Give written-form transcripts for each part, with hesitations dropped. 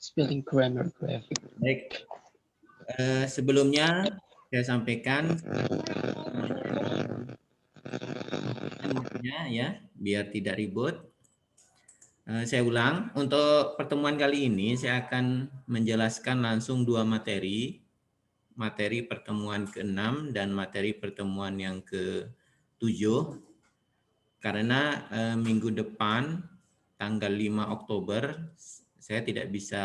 Spelling grammar graphic. Baik, sebelumnya saya sampaikan ya, biar tidak ribut. Saya ulang, untuk pertemuan kali ini saya akan menjelaskan langsung dua materi. Materi pertemuan ke-6 dan materi pertemuan yang ke-7. Karena minggu depan, tanggal 5 Oktober, saya tidak bisa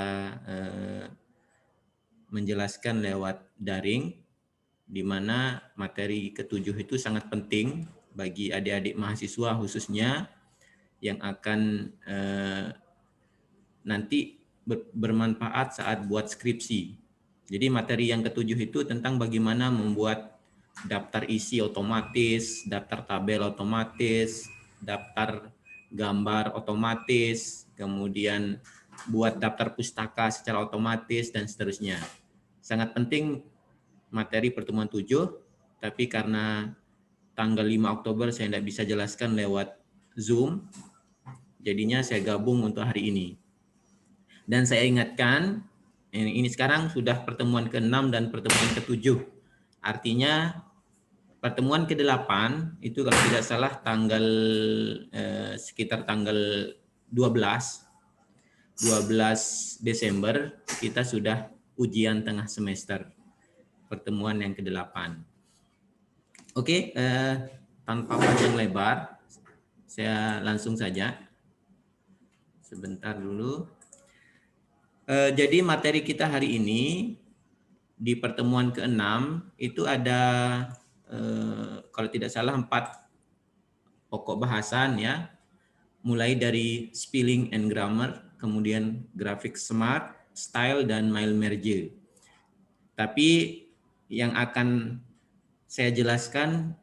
menjelaskan lewat daring, di mana materi ke-7 itu sangat penting bagi adik-adik mahasiswa khususnya yang akan nanti bermanfaat saat buat skripsi. Jadi materi yang ke-7 itu tentang bagaimana membuat daftar isi otomatis, daftar tabel otomatis, daftar gambar otomatis, kemudian buat daftar pustaka secara otomatis, dan seterusnya. Sangat penting materi pertemuan 7, tapi karena tanggal 5 Oktober saya tidak bisa jelaskan lewat Zoom, jadinya saya gabung untuk hari ini. Dan saya ingatkan, ini sekarang sudah pertemuan ke-6 dan pertemuan ke-7. Artinya pertemuan ke-8 itu kalau tidak salah tanggal sekitar tanggal 12 Desember kita sudah ujian tengah semester, pertemuan yang ke-8. Oke, tanpa panjang lebar, saya langsung saja. Sebentar dulu. Jadi materi kita hari ini di pertemuan ke-6 itu ada kalau tidak salah 4 pokok bahasan ya. Mulai dari spelling and grammar, kemudian graphic smart, style, dan mile merge. Tapi yang akan saya jelaskan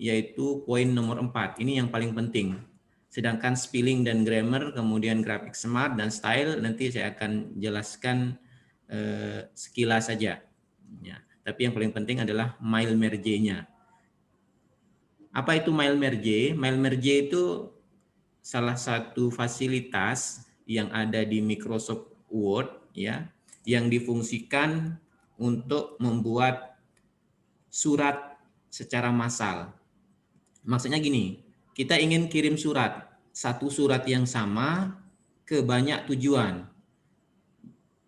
yaitu poin nomor 4. Ini yang paling penting. Sedangkan spelling dan grammar, kemudian graphic smart dan style nanti saya akan jelaskan sekilas saja. Ya. Tapi yang paling penting adalah mile merge-nya. Apa itu mile merge? Mile merge itu salah satu fasilitas yang ada di Microsoft Word ya, yang difungsikan untuk membuat surat secara massal. Maksudnya gini, kita ingin kirim surat, satu surat yang sama ke banyak tujuan.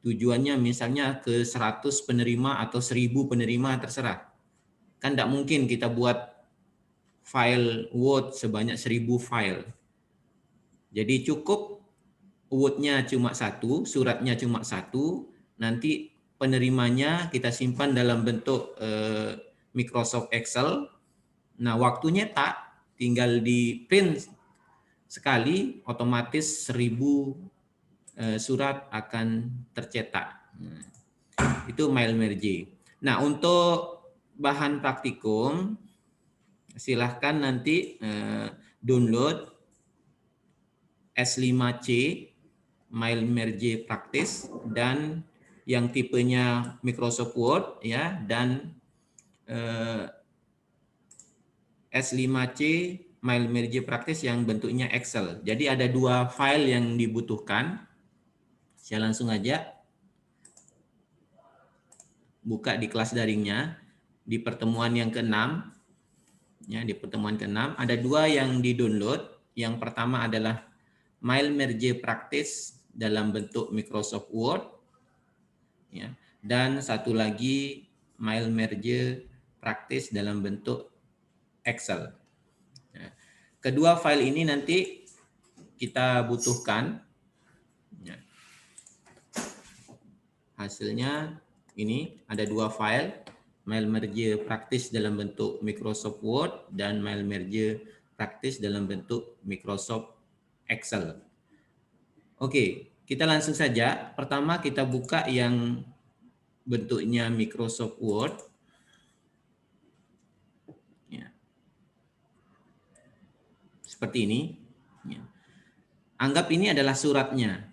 Tujuannya misalnya ke 100 penerima atau 1000 penerima, terserah. Kan tidak mungkin kita buat file Word sebanyak 1000 file. Jadi cukup Word-nya cuma satu, suratnya cuma satu, nanti penerimanya kita simpan dalam bentuk Microsoft Excel. Nah, waktunya tak, tinggal di print sekali, otomatis 1000 surat akan tercetak. Itu mile merge. Nah, untuk bahan praktikum, silahkan nanti download S5C mile merge practice dan yang tipenya Microsoft Word ya, dan S5C mile merge practice yang bentuknya Excel. Jadi ada dua file yang dibutuhkan. Saya langsung aja buka di kelas daringnya di pertemuan yang ke-6. Ya, di pertemuan ke-6 ada dua yang di-download. Yang pertama adalah mile merge practice dalam bentuk Microsoft Word. Ya, dan satu lagi mile merge practice dalam bentuk Excel. Ya. Kedua file ini nanti kita butuhkan. Ya. Hasilnya ini ada dua file, mile merge practice dalam bentuk Microsoft Word dan mile merge practice dalam bentuk Microsoft Excel. Oke, kita langsung saja. Pertama kita buka yang bentuknya Microsoft Word. Ya. Seperti ini. Ya. Anggap ini adalah suratnya.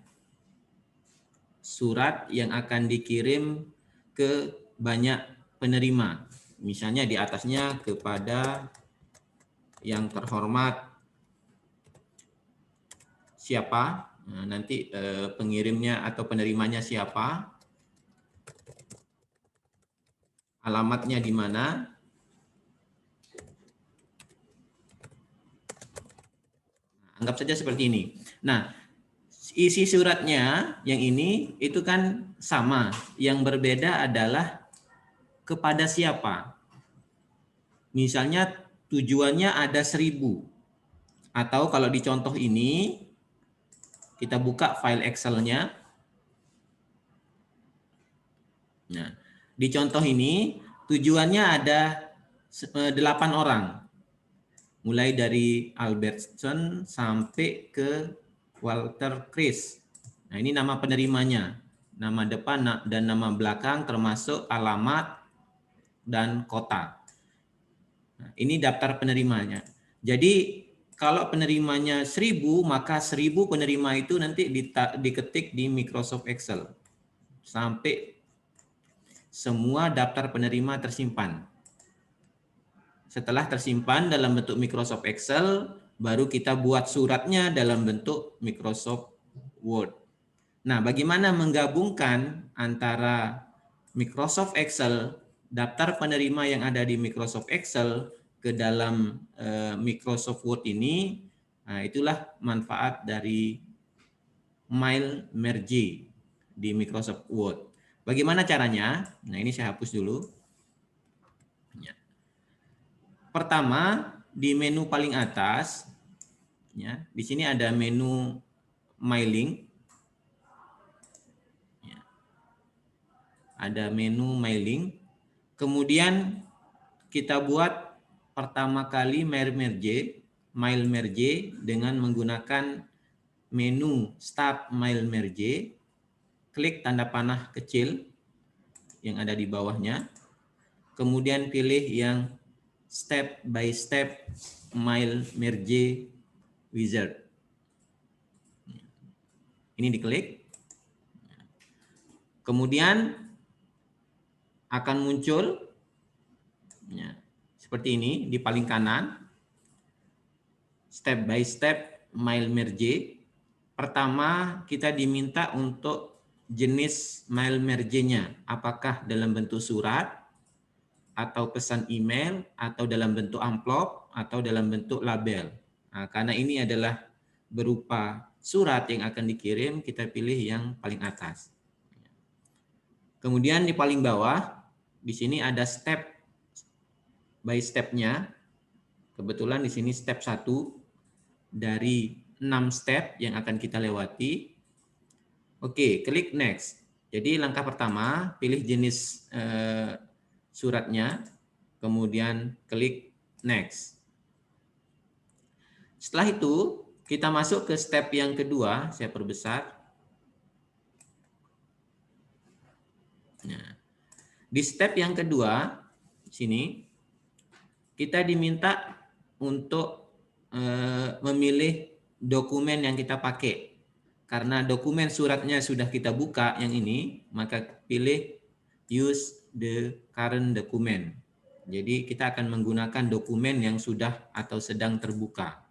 Surat yang akan dikirim ke banyak penerima. Misalnya di atasnya kepada yang terhormat siapa, Nah, nanti pengirimnya atau penerimanya siapa, alamatnya di mana. Anggap saja seperti ini. Nah, isi suratnya yang ini itu kan sama. Yang berbeda adalah kepada siapa. Misalnya tujuannya ada 1000. Atau kalau di contoh ini, kita buka file Excel-nya. Nah, di contoh ini tujuannya ada 8 orang. Mulai dari Albertson sampai ke Walter Chris. Nah, ini nama penerimanya. Nama depan dan nama belakang termasuk alamat dan kota. Nah, ini daftar penerimanya. Jadi kalau penerimanya 1000, maka 1000 penerima itu nanti diketik di Microsoft Excel. Sampai semua daftar penerima tersimpan. Setelah tersimpan dalam bentuk Microsoft Excel, baru kita buat suratnya dalam bentuk Microsoft Word. Nah, bagaimana menggabungkan antara Microsoft Excel, daftar penerima yang ada di Microsoft Excel ke dalam Microsoft Word ini? Nah, itulah manfaat dari Mail Merge di Microsoft Word. Bagaimana caranya? Nah, ini saya hapus dulu. Pertama, di menu paling atas, ya, di sini ada menu mailing. Ya, ada menu mailing. Kemudian kita buat pertama kali mail merge dengan menggunakan menu Start Mail Merge. Klik tanda panah kecil yang ada di bawahnya. Kemudian pilih yang step by step mail merge wizard. Ini diklik. Kemudian akan muncul ya, seperti ini di paling kanan. Step by step mail merge. Pertama kita diminta untuk jenis mail merge-nya. Apakah dalam bentuk surat, atau pesan email, atau dalam bentuk amplop, atau dalam bentuk label. Nah, karena ini adalah berupa surat yang akan dikirim, kita pilih yang paling atas. Kemudian di paling bawah, di sini ada step by step-nya. Kebetulan di sini step 1 dari 6 step yang akan kita lewati. Oke, klik next. Jadi langkah pertama, pilih jenis suratnya, kemudian klik next. Setelah itu, kita masuk ke step yang kedua, saya perbesar. Nah, di step yang kedua, sini, kita diminta untuk memilih dokumen yang kita pakai. Karena dokumen suratnya sudah kita buka yang ini, maka pilih use the current document. Jadi kita akan menggunakan dokumen yang sudah atau sedang terbuka.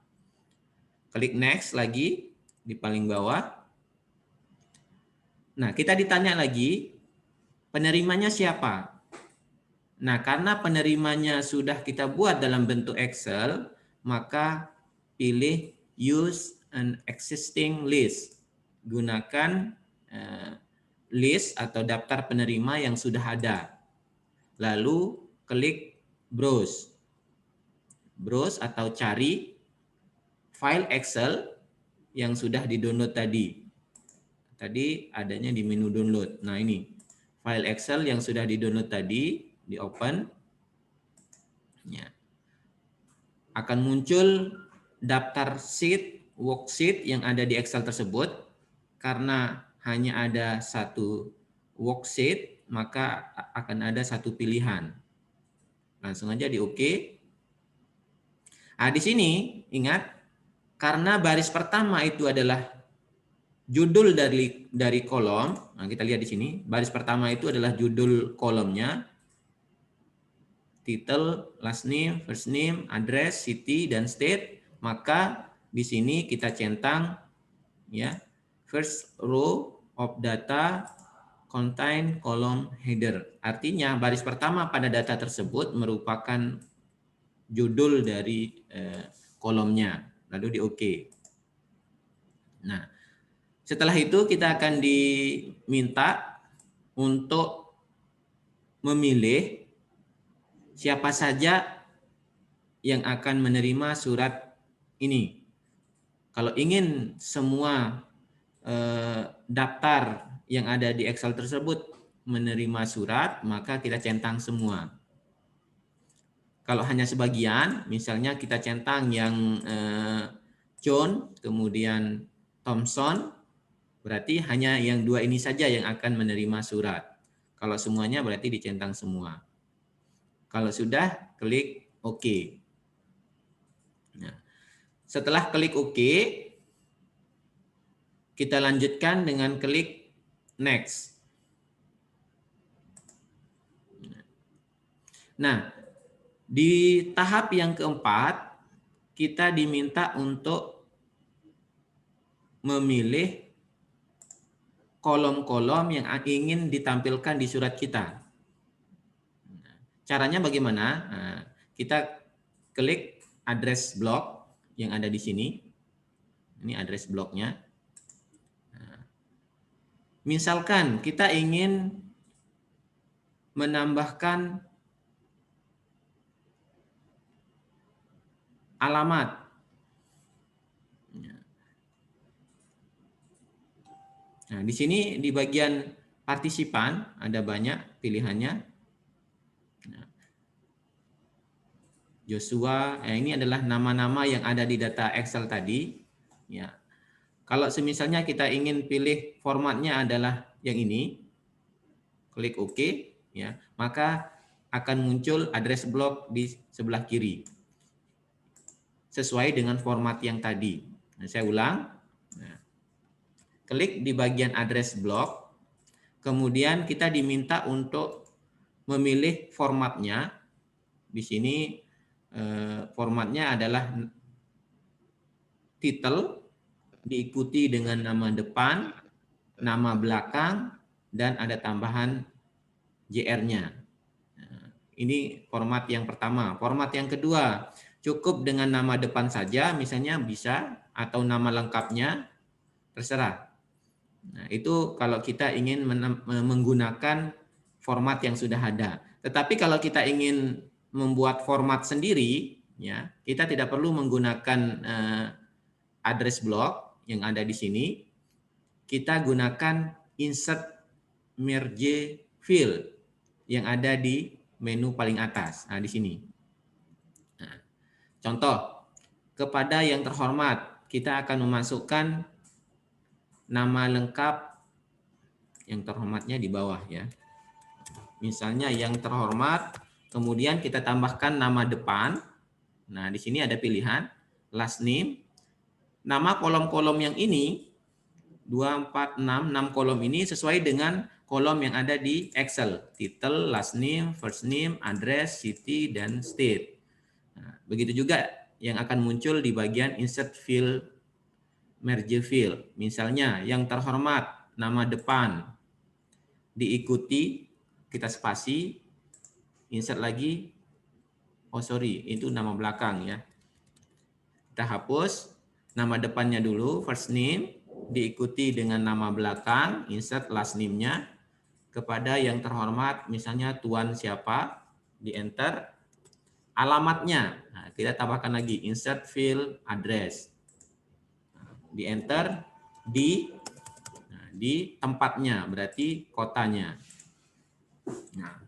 Klik next lagi di paling bawah. Nah, kita ditanya lagi, penerimanya siapa? Nah, karena penerimanya sudah kita buat dalam bentuk Excel, maka pilih use an existing list. Gunakan list atau daftar penerima yang sudah ada. Lalu klik browse. Browse atau cari file Excel yang sudah di-download tadi. Tadi adanya di menu download. Nah, ini file Excel yang sudah di-download tadi, di-open. Ya. Akan muncul daftar sheet, worksheet yang ada di Excel tersebut. Karena hanya ada satu worksheet, maka akan ada satu pilihan. Langsung aja di OK. Nah, di sini ingat, karena baris pertama itu adalah judul dari kolom. Nah, kita lihat di sini, baris pertama itu adalah judul kolomnya. Title, last name, first name, address, city, dan state. Maka di sini kita centang ya first row of data contain column header. Artinya baris pertama pada data tersebut merupakan judul dari kolomnya. Lalu di OK. Nah, setelah itu kita akan diminta untuk memilih siapa saja yang akan menerima surat ini. Kalau ingin semua daftar yang ada di Excel tersebut menerima surat, maka kita centang semua. Kalau hanya sebagian, misalnya kita centang yang John, kemudian Thompson, berarti hanya yang dua ini saja yang akan menerima surat. Kalau semuanya berarti dicentang semua. Kalau sudah, klik OK. Nah, setelah klik OK, kita lanjutkan dengan klik Next. Nah, di tahap yang keempat, kita diminta untuk memilih kolom-kolom yang ingin ditampilkan di surat kita. Caranya bagaimana? Nah, kita klik address block yang ada di sini. Ini address blocknya. Nah, misalkan kita ingin menambahkan alamat. Nah, di sini di bagian partisipan ada banyak pilihannya. Joshua, ini adalah nama-nama yang ada di data Excel tadi. Ya, kalau semisalnya kita ingin pilih formatnya adalah yang ini, klik OK, ya, maka akan muncul address block di sebelah kiri, sesuai dengan format yang tadi. Nah, saya ulang, nah, klik di bagian address block, kemudian kita diminta untuk memilih formatnya. Di sini formatnya adalah title diikuti dengan nama depan, nama belakang, dan ada tambahan JR-nya. Ini format yang pertama. Format yang kedua, cukup dengan nama depan saja, misalnya bisa, atau nama lengkapnya, terserah. Nah, itu kalau kita ingin menggunakan format yang sudah ada. Tetapi kalau kita ingin membuat format sendiri, ya, kita tidak perlu menggunakan address block yang ada di sini. Kita gunakan insert merge field yang ada di menu paling atas. Nah, di sini. Nah, contoh, kepada yang terhormat, kita akan memasukkan nama lengkap yang terhormatnya di bawah, ya. Misalnya yang terhormat, kemudian kita tambahkan nama depan. Nah, di sini ada pilihan last name. Nama kolom-kolom yang ini 2, 4, 6, 6 kolom ini sesuai dengan kolom yang ada di Excel. Title, last name, first name, address, city, dan state. Nah, begitu juga yang akan muncul di bagian insert field, merge field. Misalnya yang terhormat, nama depan, diikuti, kita spasi, insert lagi, oh sorry, itu nama belakang, ya. Kita hapus nama depannya dulu, first name, diikuti dengan nama belakang, insert last name-nya. Kepada yang terhormat, misalnya Tuan siapa, di enter. Alamatnya, nah, kita tambahkan lagi, insert field address. Di enter, di tempatnya, berarti kotanya. Nah,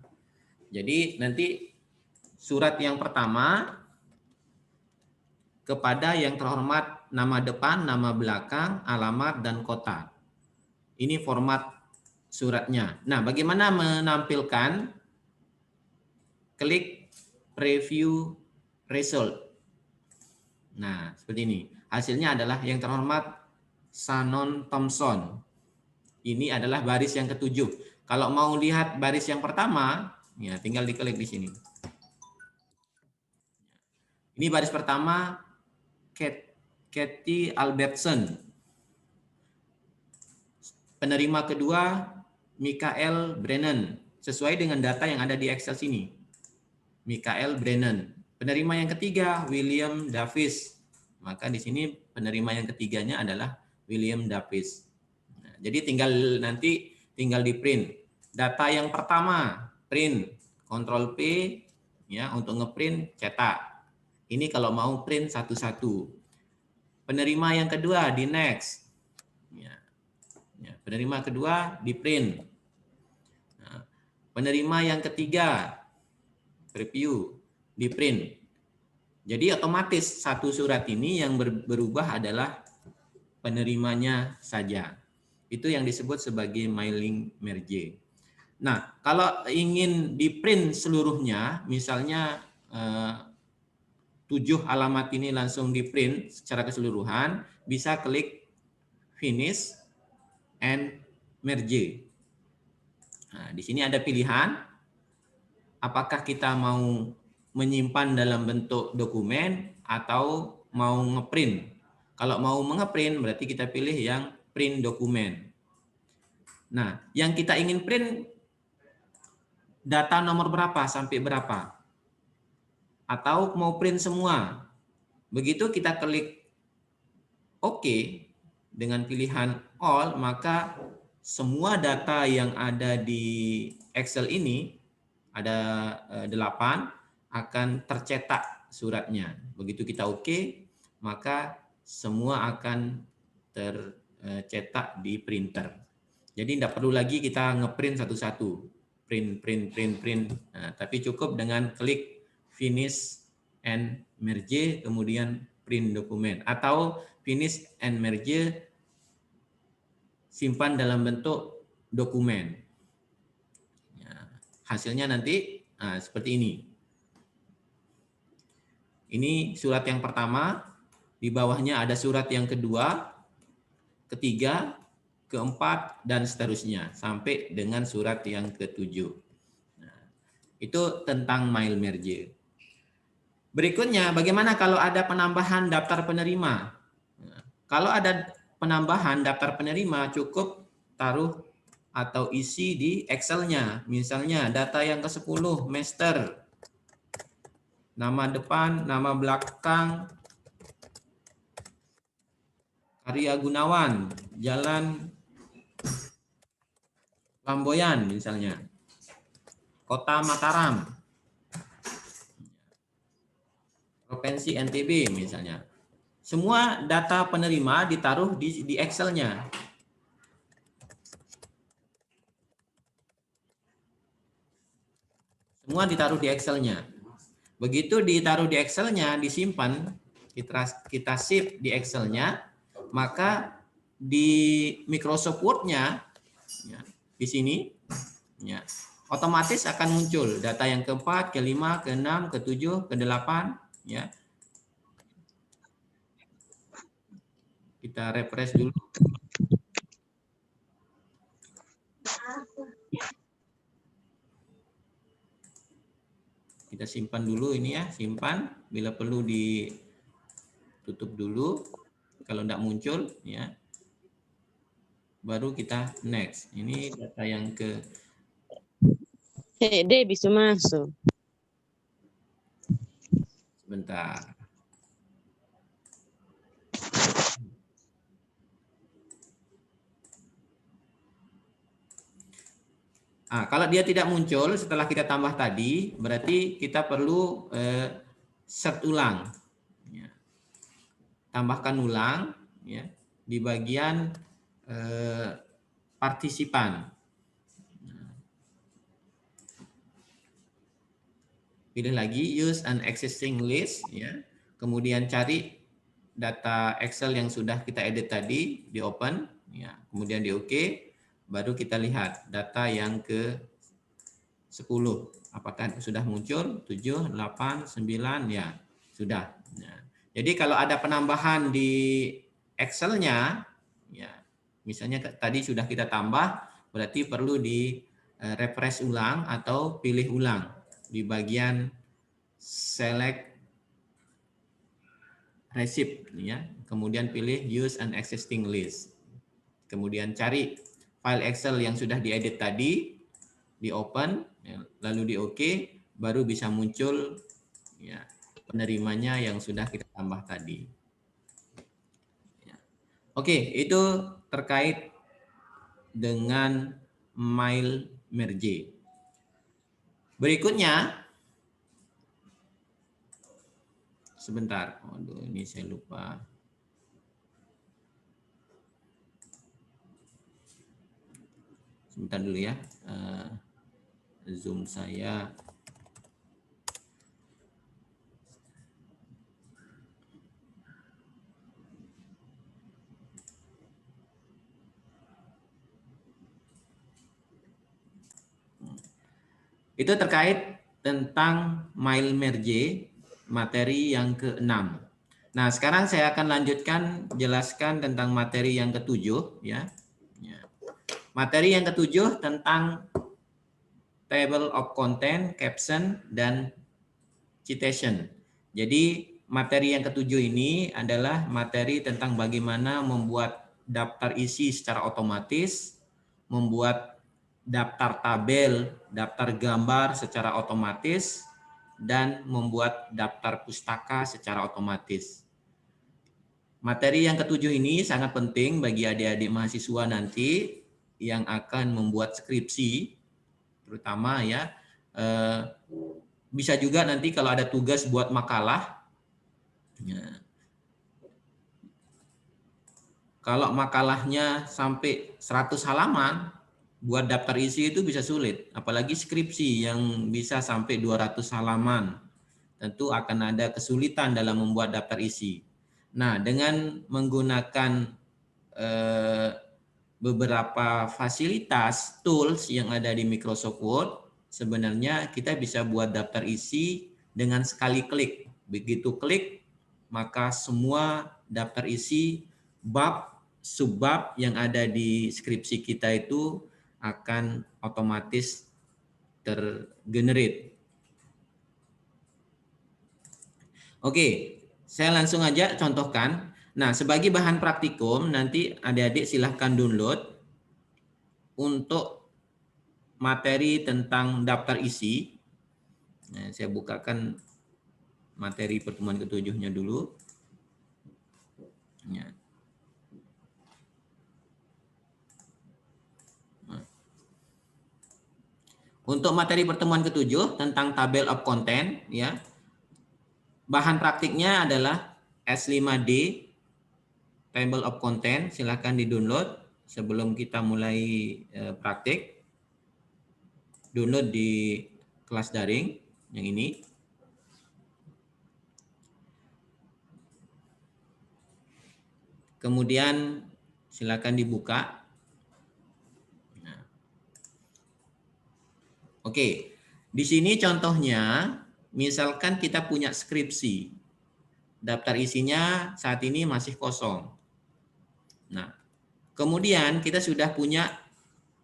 jadi nanti surat yang pertama, kepada yang terhormat, nama depan, nama belakang, alamat, dan kota. Ini format suratnya. Nah, bagaimana menampilkan? Klik preview result. Nah, seperti ini. Hasilnya adalah yang terhormat Shannon Thompson. Ini adalah baris yang ketujuh. Kalau mau lihat baris yang pertama, ya tinggal diklik di sini. Ini baris pertama, Kathy Albertson. penerima kedua Michael Brennan, sesuai dengan data yang ada di Excel sini. Michael Brennan. Penerima yang ketiga William Davis. Maka di sini penerima yang ketiganya adalah William Davis. Nah, jadi tinggal di print. Data yang pertama print, Ctrl P ya untuk ngeprint, cetak. Ini kalau mau print satu-satu. Penerima yang kedua di next. Ya, penerima kedua di print. Nah, penerima yang ketiga preview di print. Jadi otomatis satu surat ini yang berubah adalah penerimanya saja. Itu yang disebut sebagai mailing merge. Nah, kalau ingin di print seluruhnya, misalnya 7 alamat ini langsung di print secara keseluruhan, bisa klik finish and merge. Nah, di sini ada pilihan, apakah kita mau menyimpan dalam bentuk dokumen atau mau ngeprint. Kalau mau ngeprint berarti kita pilih yang print dokumen. Nah, yang kita ingin print data nomor berapa sampai berapa? Atau mau print semua. Begitu kita klik OK dengan pilihan all, maka semua data yang ada di Excel ini, ada 8, akan tercetak suratnya. Begitu kita OK, maka semua akan tercetak di printer. Jadi tidak perlu lagi kita ngeprint satu-satu. Print. Nah, tapi cukup dengan klik finish and merge, kemudian print dokumen. Atau finish and merge simpan dalam bentuk dokumen. Ya, hasilnya nanti seperti ini. Ini surat yang pertama, di bawahnya ada surat yang kedua, ketiga, keempat, dan seterusnya sampai dengan surat yang ketujuh. Nah, itu tentang mail merge. Berikutnya, bagaimana kalau ada penambahan daftar penerima? Nah, kalau ada penambahan daftar penerima, cukup taruh atau isi di Excel-nya. Misalnya data yang ke-10, master. Nama depan, nama belakang, Arya Gunawan, Jalan Lamboyan misalnya. Kota Mataram. Provinsi NTB misalnya. Semua data penerima ditaruh di Excel-nya. Semua ditaruh di Excel-nya. Begitu ditaruh di Excel-nya, disimpan, kita save di Excel-nya, maka di Microsoft Word-nya, ya, di sini, ya, otomatis akan muncul data yang ke-4, ke-5, ke-6, ke-7, ke-8, ya. Kita refresh dulu. Kita simpan dulu ini ya, simpan. Bila perlu ditutup dulu. Kalau tidak muncul, ya, baru kita next. Ini data yang ke. Dek bisa masuk. Sebentar. Kalau dia tidak muncul setelah kita tambah tadi, berarti kita perlu set ulang. Ya. Tambahkan ulang ya, di bagian partisipan. Pilih lagi use an existing list, ya. Kemudian cari data Excel yang sudah kita edit tadi, di open, ya. Kemudian di OK. Baru kita lihat data yang ke-10. Apakah sudah muncul? 7, 8, 9, ya sudah. Ya. Jadi kalau ada penambahan di Excel-nya, ya, misalnya tadi sudah kita tambah, berarti perlu di refresh ulang atau pilih ulang di bagian select receipt, ya. Kemudian pilih use an existing list. Kemudian cari file Excel yang sudah diedit tadi, di open, ya, lalu di OK, baru bisa muncul ya, penerimanya yang sudah kita tambah tadi. Ya. Oke, itu terkait dengan mail merge. Berikutnya, sebentar, aduh ini saya lupa. Sebentar dulu ya, Zoom saya. Itu terkait tentang mail merge, materi yang ke-6. Nah, sekarang saya akan lanjutkan jelaskan tentang materi yang ke-7 ya. Materi yang ke-7 tentang table of content, caption, dan citation. Jadi materi yang ke-7 ini adalah materi tentang bagaimana membuat daftar isi secara otomatis, membuat daftar tabel, daftar gambar secara otomatis, dan membuat daftar pustaka secara otomatis. Materi yang ke-7 ini sangat penting bagi adik-adik mahasiswa nanti yang akan membuat skripsi, terutama ya. Bisa juga nanti kalau ada tugas buat makalah. Ya. Kalau makalahnya sampai 100 halaman, buat daftar isi itu bisa sulit. Apalagi skripsi yang bisa sampai 200 halaman. Tentu akan ada kesulitan dalam membuat daftar isi. Nah, dengan menggunakan beberapa fasilitas, tools yang ada di Microsoft Word, sebenarnya kita bisa buat daftar isi dengan sekali klik. Begitu klik, maka semua daftar isi, bab, subbab yang ada di skripsi kita itu akan otomatis tergenerate. Oke, saya langsung aja contohkan. Nah, sebagai bahan praktikum, nanti adik-adik silahkan download untuk materi tentang daftar isi. Nah, saya bukakan materi pertemuan ke-7-nya dulu. Ya. Untuk materi pertemuan ke-7 tentang tabel of content, ya, bahan praktiknya adalah S5D table of content. Silahkan di-download sebelum kita mulai praktik. Download di kelas daring yang ini. Kemudian silakan dibuka. Nah. Oke, di sini contohnya, misalkan kita punya skripsi, daftar isinya saat ini masih kosong. Nah, kemudian kita sudah punya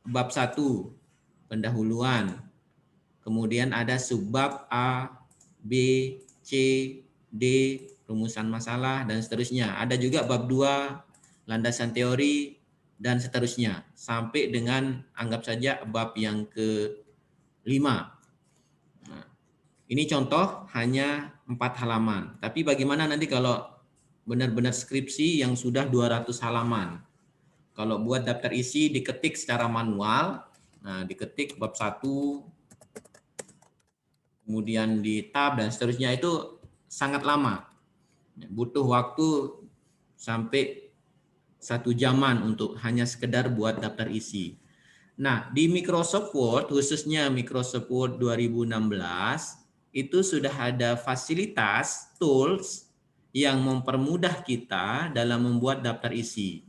bab 1, pendahuluan. Kemudian ada subbab A, B, C, D, rumusan masalah, dan seterusnya. Ada juga bab 2, landasan teori, dan seterusnya. Sampai dengan anggap saja bab yang ke-5. Nah, ini contoh hanya 4 halaman. Tapi bagaimana nanti kalau benar-benar skripsi yang sudah 200 halaman? Kalau buat daftar isi diketik secara manual, nah diketik bab 1, kemudian di tab dan seterusnya, itu sangat lama. Butuh waktu sampai 1 jaman untuk hanya sekedar buat daftar isi. Nah, di Microsoft Word, khususnya Microsoft Word 2016, itu sudah ada fasilitas tools yang mempermudah kita dalam membuat daftar isi.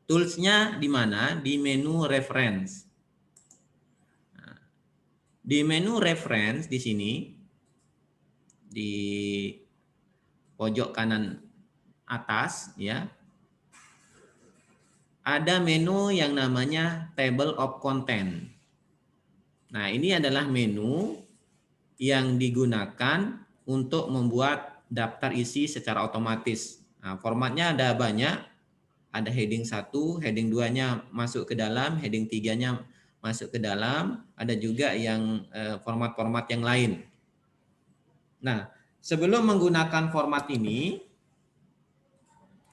Toolsnya di mana? Di menu reference. Nah, di menu reference di sini, di pojok kanan atas, ya, ada menu yang namanya table of content. Nah, ini adalah menu yang digunakan untuk membuat daftar isi secara otomatis. Nah, formatnya ada banyak. ada heading 1, heading 2-nya masuk ke dalam, heading 3-nya masuk ke dalam, ada juga yang format-format yang lain. Nah, sebelum menggunakan format ini,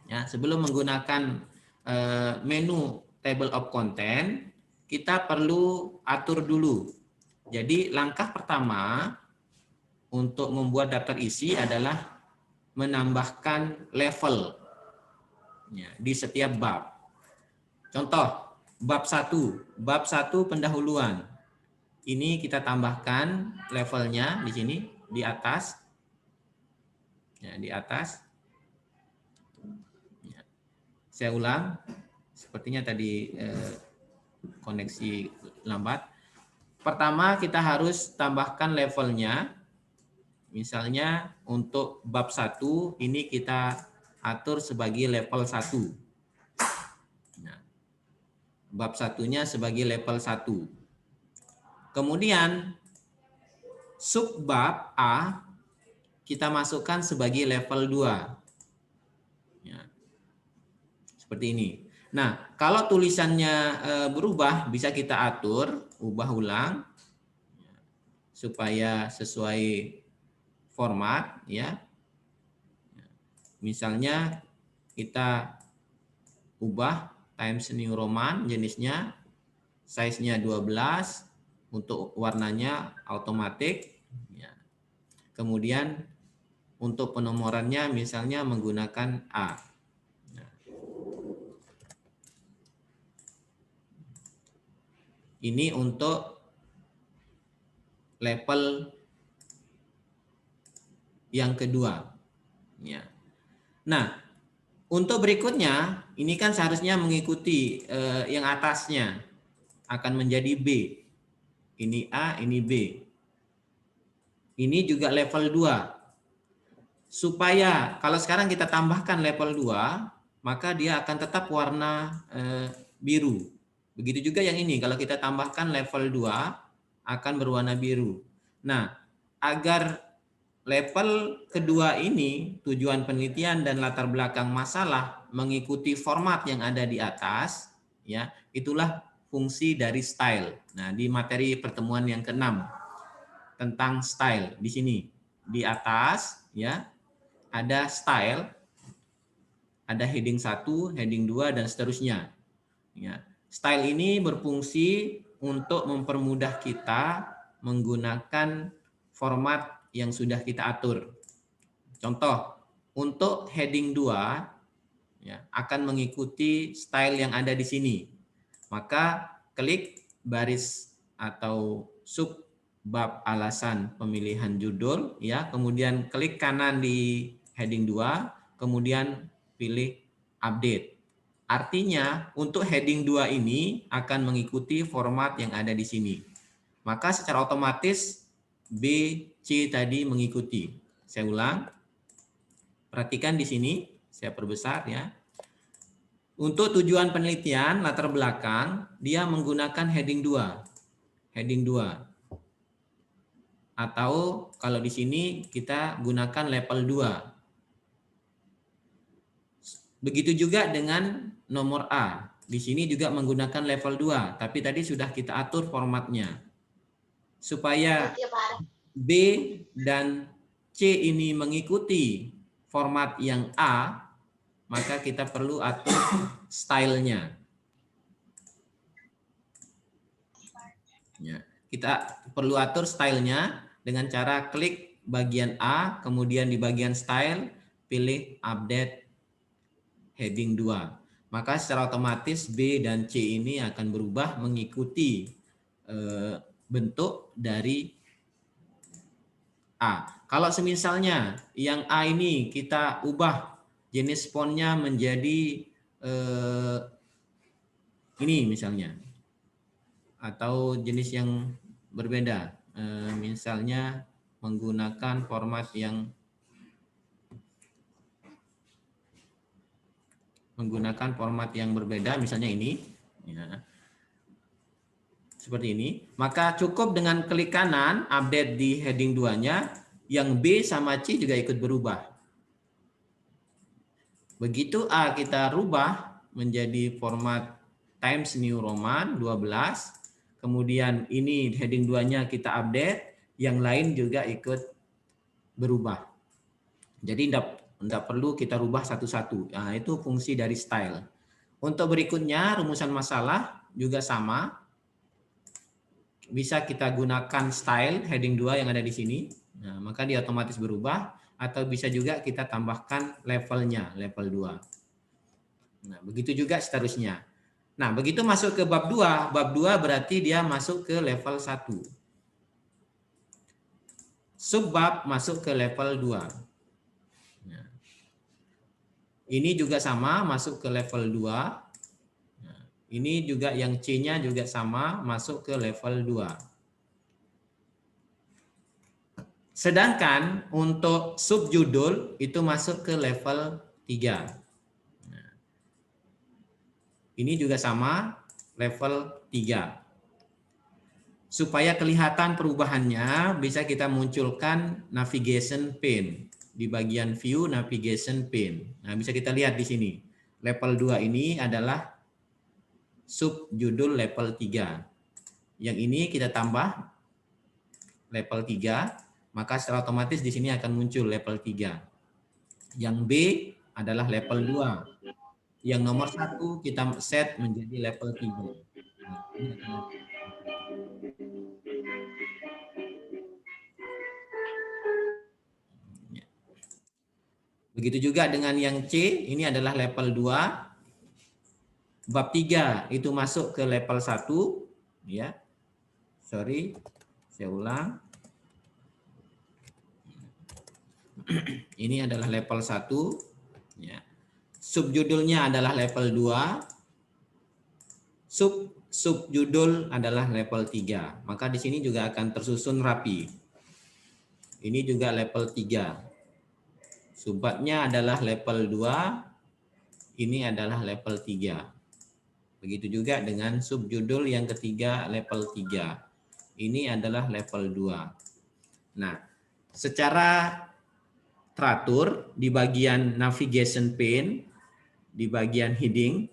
ya, sebelum menggunakan menu table of content, kita perlu atur dulu. Jadi langkah pertama untuk membuat daftar isi adalah menambahkan level ya, di setiap bab. Contoh, bab 1 pendahuluan. Ini kita tambahkan levelnya di sini, di atas. Ya, di atas. Ya. Saya ulang, sepertinya tadi koneksi lambat. Pertama, kita harus tambahkan levelnya. Misalnya untuk bab 1 ini kita atur sebagai level 1. Nah, bab 1-nya sebagai level 1. Kemudian subbab A kita masukkan sebagai level 2. Ya. Seperti ini. Nah, kalau tulisannya berubah bisa kita atur, ubah ulang supaya sesuai format ya. Misalnya kita ubah Times New Roman jenisnya, size-nya 12, untuk warnanya automatic ya. Kemudian untuk penomorannya misalnya menggunakan A. Nah. Ini untuk level yang kedua. Ya. Nah, untuk berikutnya, ini kan seharusnya mengikuti yang atasnya akan menjadi B. Ini A, ini B. Ini juga level 2. Supaya kalau sekarang kita tambahkan level 2, maka dia akan tetap warna biru. Begitu juga yang ini, kalau kita tambahkan level 2 akan berwarna biru. Nah, agar level kedua ini, tujuan penelitian dan latar belakang masalah, mengikuti format yang ada di atas, ya, itulah fungsi dari style. Nah, di materi pertemuan yang ke-6 tentang style di sini di atas, ya, ada style, ada heading 1, heading 2 dan seterusnya. Ya, style ini berfungsi untuk mempermudah kita menggunakan format yang sudah kita atur. Contoh, untuk heading 2 ya, akan mengikuti style yang ada di sini. Maka klik baris atau sub bab alasan pemilihan judul ya, kemudian klik kanan di heading 2, kemudian pilih update. Artinya untuk heading 2 ini akan mengikuti format yang ada di sini. Maka secara otomatis B, C tadi mengikuti. Saya ulang. Perhatikan di sini, saya perbesar ya. Untuk tujuan penelitian latar belakang, dia menggunakan heading 2. Heading 2. Atau kalau di sini kita gunakan level 2. Begitu juga dengan nomor A. Di sini juga menggunakan level 2, tapi tadi sudah kita atur formatnya. Supaya B dan C ini mengikuti format yang A, maka kita perlu atur stylenya. Ya, kita perlu atur stylenya dengan cara klik bagian A, kemudian di bagian style pilih update heading 2. Maka secara otomatis B dan C ini akan berubah mengikuti bentuk dari A. Kalau semisalnya yang A ini kita ubah jenis fontnya menjadi ini misalnya, atau jenis yang berbeda, misalnya menggunakan format yang berbeda, misalnya ini, ya. Seperti ini, maka cukup dengan klik kanan update di heading 2-nya, yang B sama C juga ikut berubah. Begitu A kita rubah menjadi format Times New Roman 12. Kemudian ini heading 2-nya kita update, yang lain juga ikut berubah. Jadi tidak perlu kita rubah satu-satu. Nah, itu fungsi dari style. Untuk berikutnya, rumusan masalah juga sama. Bisa kita gunakan style heading 2 yang ada di sini. Nah, maka dia otomatis berubah. Atau bisa juga kita tambahkan levelnya, level 2. Nah, begitu juga seterusnya. Nah, begitu masuk ke bab 2. Bab 2 berarti dia masuk ke level 1. Subbab masuk ke level 2. Nah, ini juga sama, masuk ke level 2. Nah, ini juga yang C-nya juga sama, masuk ke level 2. Sedangkan untuk subjudul itu masuk ke level 3. Nah, ini juga sama, level 3. Supaya kelihatan perubahannya, bisa kita munculkan navigation pane. Di bagian view navigation pane. Nah, bisa kita lihat di sini. Level 2 ini adalah subjudul level 3. Yang ini kita tambah level 3. Maka secara otomatis di sini akan muncul level 3. Yang B adalah level 2. Yang nomor 1 kita set menjadi level 3. Nah, ini akan begitu juga dengan yang C, ini adalah level 2. Bab 3 itu masuk ke level 1. Ya. Sorry, saya ulang. Ini adalah level 1. Ya. Subjudulnya adalah level 2. Subjudul adalah level 3. Maka di sini juga akan tersusun rapi. Ini juga level 3. Subbabnya adalah level 2. Ini adalah level 3. Begitu juga dengan subjudul yang ketiga level 3. Ini adalah level 2. Nah, secara teratur di bagian navigation pane, di bagian heading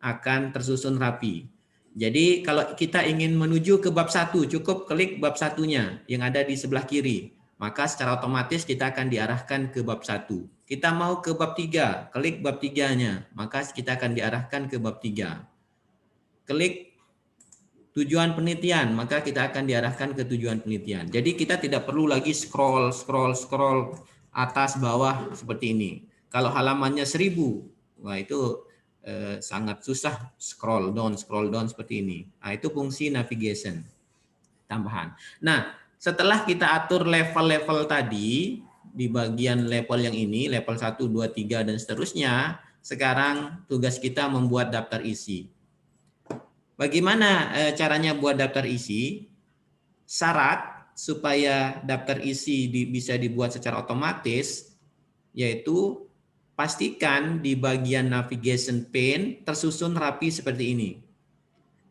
akan tersusun rapi. Jadi kalau kita ingin menuju ke bab 1, cukup klik bab 1-nya yang ada di sebelah kiri. Maka secara otomatis kita akan diarahkan ke bab 1. Kita mau ke bab 3, klik bab 3-nya. Maka kita akan diarahkan ke bab 3. Klik tujuan penelitian, maka kita akan diarahkan ke tujuan penelitian. Jadi kita tidak perlu lagi scroll atas bawah seperti ini. Kalau halamannya 1000, wah itu sangat susah scroll down seperti ini. Nah, itu fungsi navigation tambahan. Nah, setelah kita atur level-level tadi di bagian level yang ini, level 1, 2, 3 dan seterusnya, sekarang tugas kita membuat daftar isi. Bagaimana caranya buat daftar isi? Syarat supaya daftar isi bisa dibuat secara otomatis, yaitu pastikan di bagian navigation pane tersusun rapi seperti ini.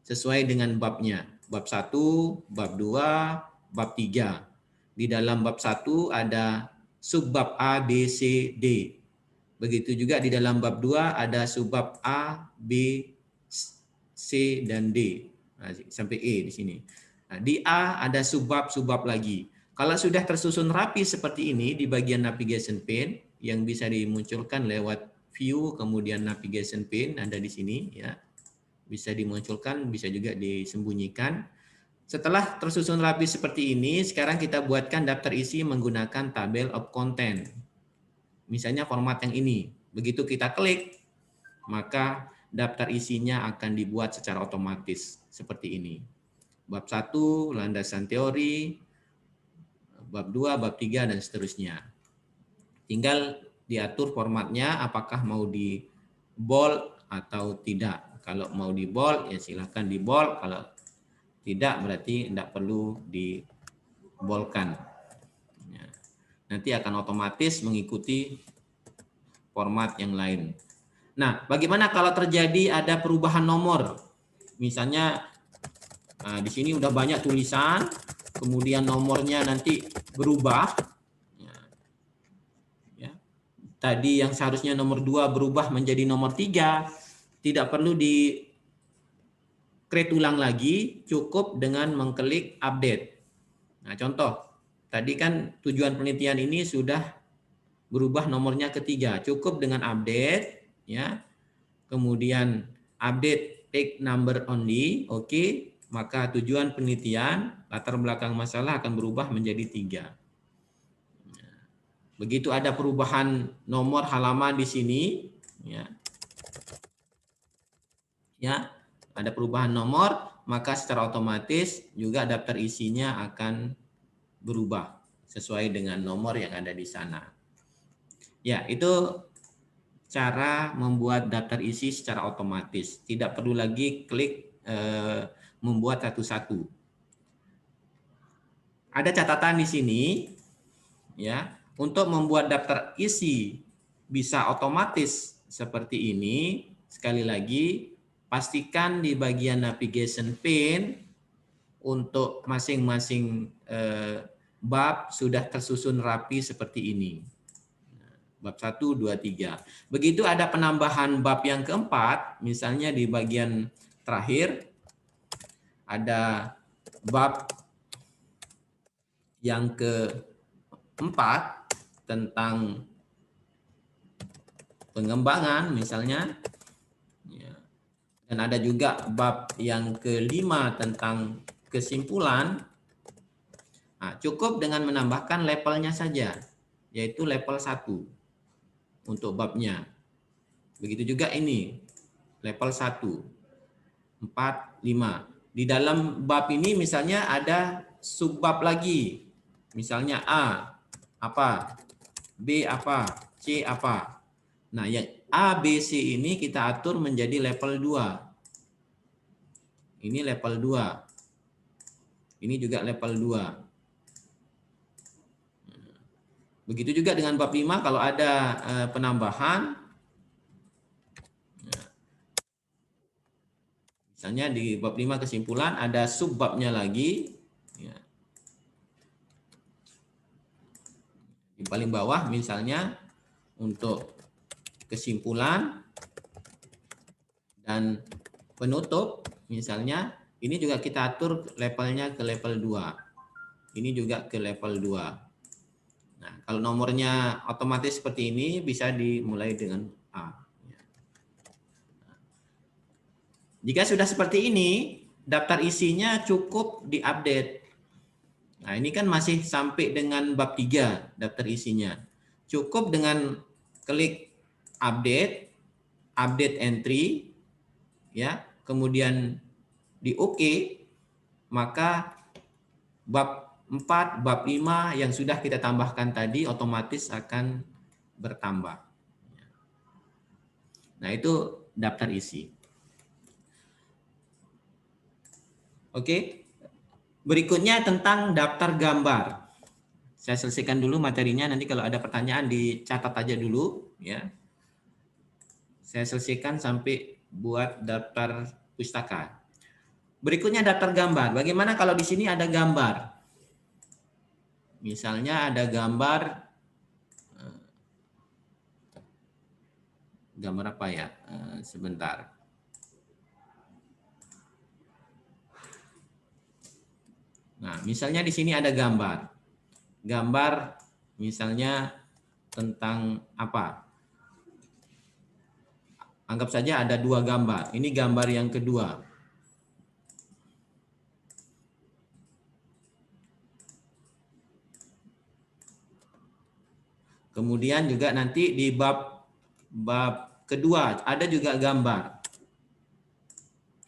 Sesuai dengan babnya. Bab 1, bab 2, bab 3. Di dalam bab 1 ada subbab A, B, C, D. Begitu juga di dalam bab 2 ada subbab A, B, C, dan D. Nah, sampai E di sini. Nah, di A ada subbab lagi. Kalau sudah tersusun rapi seperti ini di bagian navigation pane yang bisa dimunculkan lewat view kemudian navigation pane ada di sini ya. Bisa dimunculkan, bisa juga disembunyikan. Setelah tersusun rapi seperti ini, sekarang kita buatkan daftar isi menggunakan table of content. Misalnya format yang ini. Begitu kita klik, maka daftar isinya akan dibuat secara otomatis seperti ini. Bab 1, landasan teori, bab 2, bab 3, dan seterusnya. Tinggal diatur formatnya apakah mau di bold atau tidak. Kalau mau di bold, ya silahkan di bold. Kalau tidak, berarti tidak perlu di boldkan. Ya. Nanti akan otomatis mengikuti format yang lain. Nah, bagaimana kalau terjadi ada perubahan nomor? Misalnya, nah, di sini udah banyak tulisan, kemudian nomornya nanti berubah. Ya. Tadi yang seharusnya nomor 2 berubah menjadi nomor 3. tidak perlu di create ulang lagi, cukup dengan mengklik update. Nah, contoh, tadi kan tujuan penelitian ini sudah berubah nomornya ke 3, cukup dengan update, ya. Kemudian update take number only, oke, maka tujuan penelitian, latar belakang masalah akan berubah menjadi 3. Begitu ada perubahan nomor halaman di sini, ya, ada perubahan nomor, maka secara otomatis juga daftar isinya akan berubah sesuai dengan nomor yang ada di sana. Ya, itu cara membuat daftar isi secara otomatis. Tidak perlu lagi klik membuat satu-satu. Ada catatan di sini, ya, untuk membuat daftar isi bisa otomatis seperti ini. Sekali lagi, pastikan di bagian navigation pane untuk masing-masing bab sudah tersusun rapi seperti ini. Bab 1, 2, 3. Begitu ada penambahan bab yang keempat, misalnya di bagian terakhir, ada bab yang keempat tentang pengembangan misalnya, dan ada juga bab yang kelima tentang kesimpulan. Nah, cukup dengan menambahkan levelnya saja, yaitu level 1 untuk babnya. Begitu juga ini, level 1, 4, 5. Di dalam bab ini misalnya ada subbab lagi. Misalnya A, apa, B, apa, C, apa. Nah, yang A, B, C ini kita atur menjadi level 2. Ini level 2. Ini juga level 2. Begitu juga dengan bab 5 kalau ada penambahan. Misalnya di bab 5 kesimpulan ada subbabnya lagi. Di paling bawah misalnya untuk kesimpulan dan penutup misalnya ini juga kita atur levelnya ke level 2. Ini juga ke level 2. Nah, kalau nomornya otomatis seperti ini bisa dimulai dengan A. Jika sudah seperti ini, daftar isinya cukup diupdate. Nah, ini kan masih sampai dengan bab 3 daftar isinya. Cukup dengan klik update, update entry, ya, kemudian di OK, maka bab 4, bab 5 yang sudah kita tambahkan tadi otomatis akan bertambah. Nah, itu daftar isi. Oke. Berikutnya tentang daftar gambar. Saya selesaikan dulu materinya, nanti kalau ada pertanyaan dicatat aja dulu, ya. Saya selesaikan sampai buat daftar pustaka. Berikutnya daftar gambar. Bagaimana kalau di sini ada gambar? Misalnya ada gambar apa ya? Sebentar. Nah, misalnya di sini ada gambar. Gambar misalnya tentang apa? Anggap saja ada 2 gambar. Ini gambar yang kedua. Kemudian juga nanti di bab kedua ada juga gambar.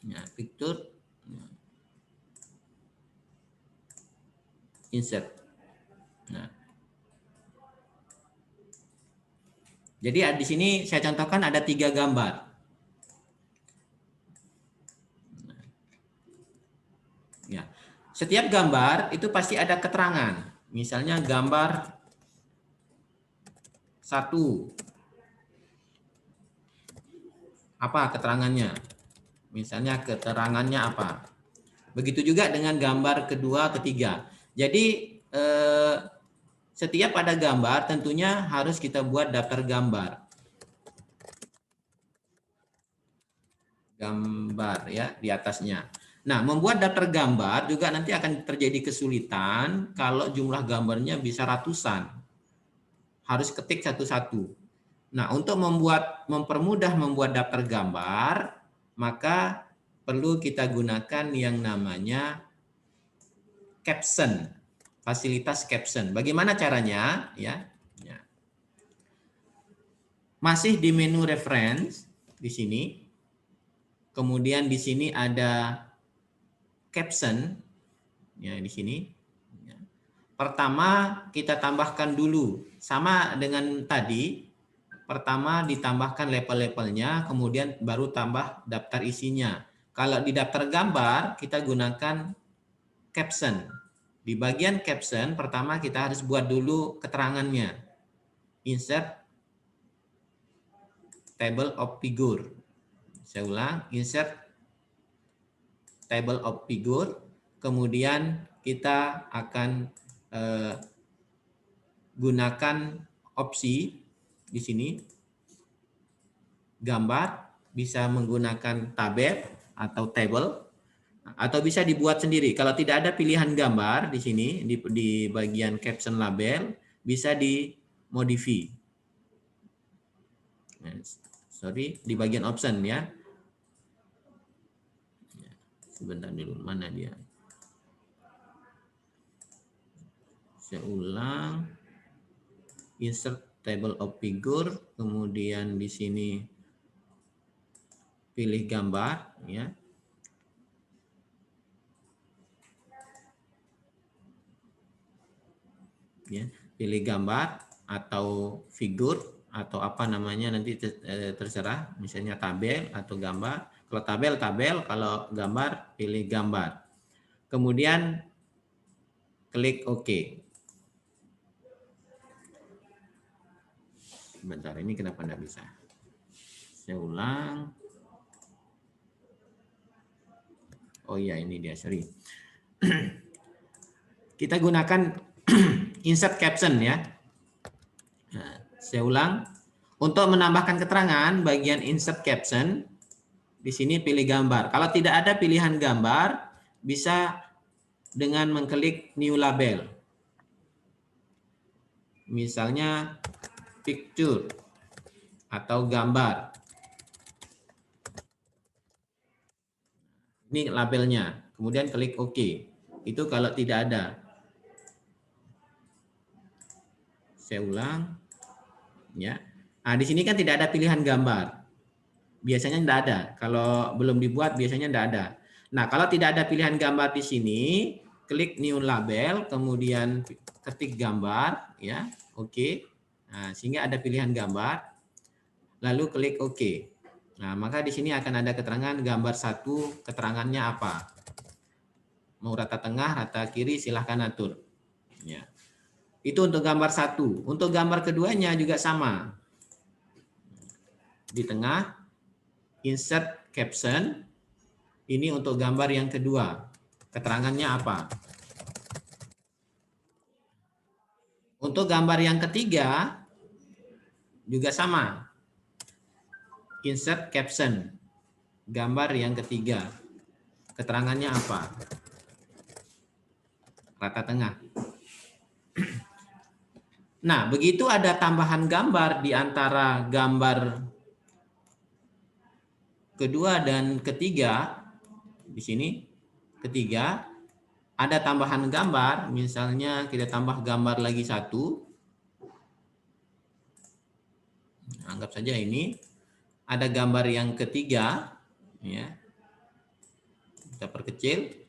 Ya, picture, insert. Nah, jadi di sini saya contohkan ada 3 gambar. Ya, setiap gambar itu pasti ada keterangan. Misalnya gambar 1. Apa keterangannya? Misalnya keterangannya apa? Begitu juga dengan gambar kedua, ketiga. Jadi setiap ada gambar tentunya harus kita buat daftar gambar. gambar ya di atasnya. Nah, membuat daftar gambar juga nanti akan terjadi kesulitan kalau jumlah gambarnya bisa ratusan. Harus ketik satu-satu. Nah, untuk mempermudah membuat daftar gambar, maka perlu kita gunakan yang namanya caption, fasilitas caption. Bagaimana caranya? Ya, masih di menu reference di sini. Kemudian di sini ada caption, ya di sini. Pertama kita tambahkan dulu, sama dengan tadi. Pertama ditambahkan label-labelnya, kemudian baru tambah daftar isinya. Kalau di daftar gambar, kita gunakan caption. Di bagian caption, pertama kita harus buat dulu keterangannya. Insert table of figure. Saya ulang, insert table of figure. Kemudian kita akan gunakan opsi di sini. Gambar bisa menggunakan tabel atau table, atau bisa dibuat sendiri. Kalau tidak ada pilihan gambar di sini di bagian caption label, bisa dimodify. Sorry, di bagian option ya. Sebentar dulu, mana dia? Saya ulang. Insert table of figure, kemudian di sini pilih gambar ya. Ya, pilih gambar atau figur atau apa namanya nanti terserah, misalnya tabel atau gambar. Kalau tabel, kalau gambar pilih gambar. Kemudian klik OK. Sebentar, ini kenapa enggak bisa? Saya ulang. Oh iya, ini dia, sorry. Kita gunakan insert caption ya. Nah, saya ulang. Untuk menambahkan keterangan bagian insert caption, di sini pilih gambar. Kalau tidak ada pilihan gambar, bisa dengan mengklik new label. Misalnya picture atau gambar. Ini labelnya. Kemudian klik OK. Itu kalau tidak ada. Saya ulang. Ya. Nah, di sini kan tidak ada pilihan gambar. Biasanya tidak ada. Kalau belum dibuat biasanya tidak ada. Nah, kalau tidak ada pilihan gambar di sini, klik new label, kemudian ketik gambar, ya, oke. Nah, sehingga ada pilihan gambar, lalu klik OK. Nah, maka di sini akan ada keterangan gambar 1, keterangannya apa? Mau rata tengah, rata kiri, silahkan atur. Ya. Itu untuk gambar 1. Untuk gambar keduanya juga sama. Di tengah, insert caption. Ini untuk gambar yang kedua. Keterangannya apa? Untuk gambar yang ketiga, juga sama. Insert caption. Gambar yang ketiga. Keterangannya apa? Rata tengah. Nah, begitu ada tambahan gambar di antara gambar kedua dan ketiga, di sini ketiga, ada tambahan gambar, misalnya kita tambah gambar lagi 1. Anggap saja ini ada gambar yang ketiga, ya. Kita perkecil.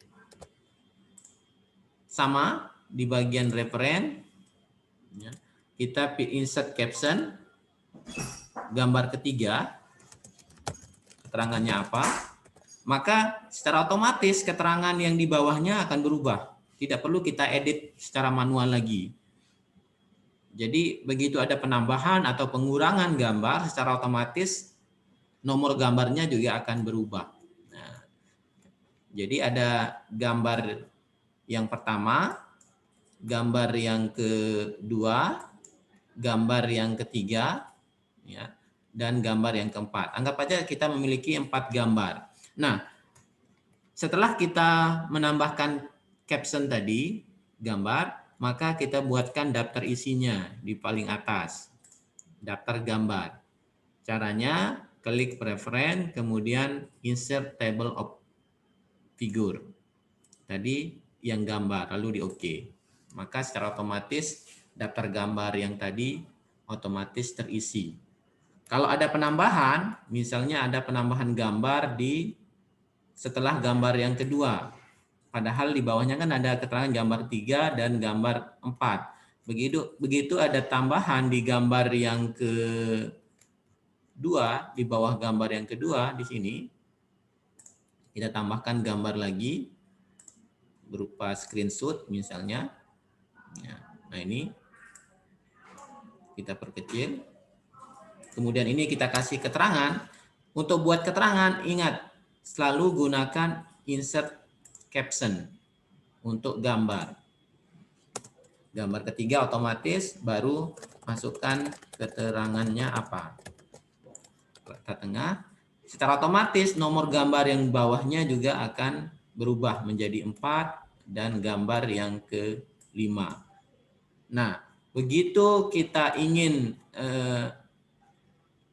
Sama di bagian referen, ya. Kita insert caption, gambar ketiga, keterangannya apa, maka secara otomatis keterangan yang di bawahnya akan berubah. Tidak perlu kita edit secara manual lagi. Jadi begitu ada penambahan atau pengurangan gambar, secara otomatis nomor gambarnya juga akan berubah. Nah, jadi ada gambar yang pertama, gambar yang kedua, gambar yang ketiga, ya. dan gambar yang keempat. Anggap aja kita memiliki 4 gambar. Nah, setelah kita menambahkan caption tadi, gambar, maka kita buatkan daftar isinya di paling atas. Daftar gambar. Caranya, klik preference, kemudian insert table of figure. Tadi yang gambar, lalu di OK. Maka secara otomatis daftar gambar yang tadi otomatis terisi. Kalau ada penambahan, misalnya ada penambahan gambar di setelah gambar yang kedua. Padahal di bawahnya kan ada keterangan gambar 3 dan gambar 4. Begitu ada tambahan di gambar yang kedua, di bawah gambar yang kedua di sini, kita tambahkan gambar lagi berupa screenshot misalnya. Nah ini kita perkecil. Kemudian ini kita kasih keterangan. Untuk buat keterangan, ingat selalu gunakan insert caption untuk gambar. Gambar ketiga otomatis baru masukkan keterangannya apa. Ke tengah. Secara otomatis nomor gambar yang bawahnya juga akan berubah menjadi 4 dan gambar yang ke-5. Nah, begitu kita ingin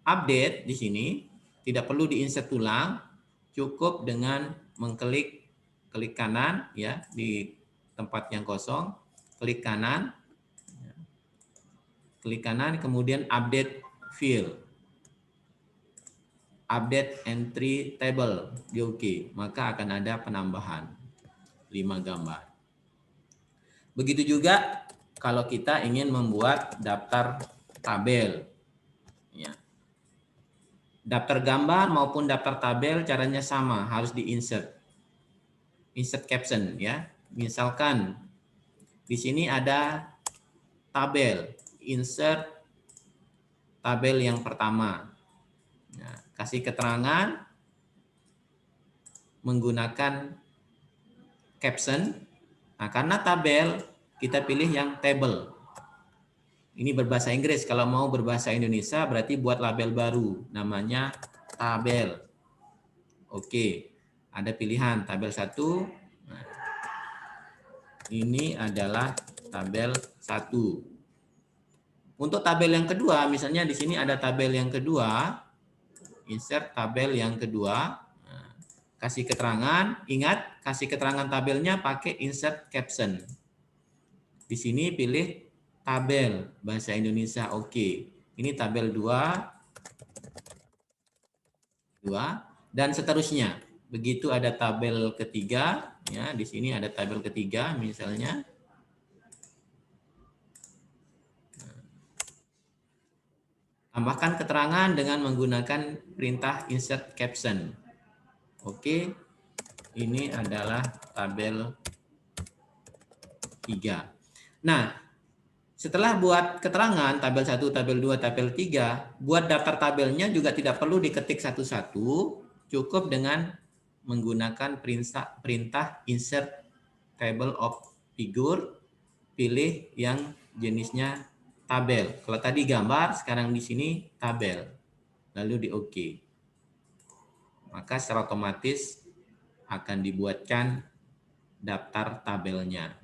update di sini, tidak perlu diinsert ulang, cukup dengan mengklik kanan ya di tempat yang kosong, klik kanan, kemudian update field, update entry table di OK, maka akan ada penambahan 5 gambar. Begitu juga kalau kita ingin membuat daftar tabel. Ya. Daftar gambar maupun daftar tabel caranya sama, harus di-insert. Insert caption ya. Misalkan di sini ada tabel, insert tabel yang pertama. Nah, kasih keterangan menggunakan caption. Nah, karena tabel kita pilih yang table. Ini berbahasa Inggris, kalau mau berbahasa Indonesia berarti buat label baru, namanya tabel. Oke, ada pilihan tabel 1. Nah, ini adalah tabel 1. Untuk tabel yang kedua, misalnya di sini ada tabel yang kedua, insert tabel yang kedua. Nah, kasih keterangan, ingat kasih keterangan tabelnya pakai insert caption. Di sini pilih tabel bahasa Indonesia oke. Ini tabel 2 dan seterusnya. Begitu ada tabel ketiga ya, di sini ada tabel ketiga misalnya. Tambahkan keterangan dengan menggunakan perintah insert caption. Oke. Ini adalah tabel 3. Nah, setelah buat keterangan tabel 1, tabel 2, tabel 3, buat daftar tabelnya juga tidak perlu diketik satu-satu, cukup dengan menggunakan perintah insert table of figure, pilih yang jenisnya tabel. Kalau tadi gambar, sekarang di sini tabel. Lalu di OK. Maka secara otomatis akan dibuatkan daftar tabelnya.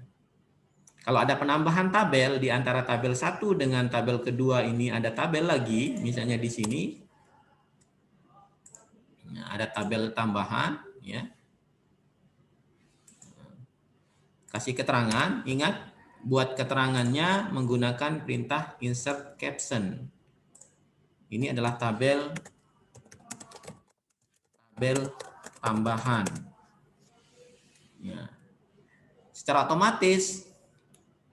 Kalau ada penambahan tabel di antara tabel 1 dengan tabel kedua ini ada tabel lagi, misalnya di sini ada tabel tambahan ya. Kasih keterangan, ingat buat keterangannya menggunakan perintah insert caption. Ini adalah tabel tambahan. Ya. Secara otomatis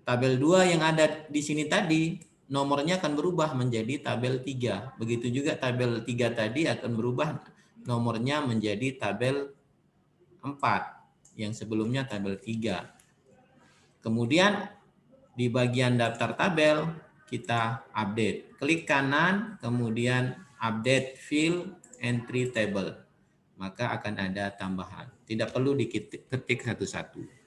tabel 2 yang ada di sini tadi nomornya akan berubah menjadi tabel 3. Begitu juga tabel 3 tadi akan berubah nomornya menjadi tabel 4 yang sebelumnya tabel 3. Kemudian di bagian daftar tabel kita update. Klik kanan kemudian update field entry table. Maka akan ada tambahan. Tidak perlu diketik satu-satu.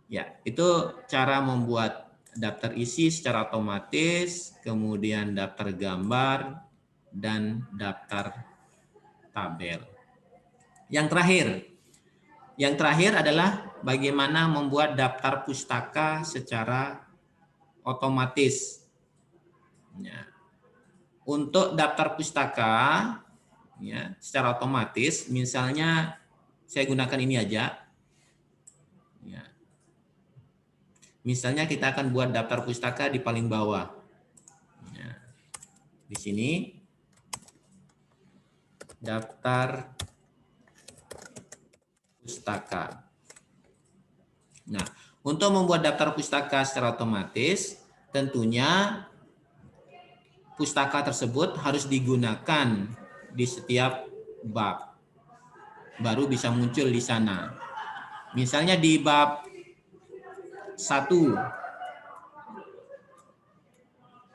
Ya, itu cara membuat daftar isi secara otomatis, kemudian daftar gambar dan daftar tabel. Yang terakhir adalah bagaimana membuat daftar pustaka secara otomatis. Ya. Untuk daftar pustaka ya, secara otomatis, misalnya saya gunakan ini aja. Ya. Misalnya kita akan buat daftar pustaka di paling bawah. Ya. Di sini daftar pustaka. Nah, untuk membuat daftar pustaka secara otomatis, tentunya pustaka tersebut harus digunakan di setiap bab. Baru bisa muncul di sana. Misalnya di bab 1.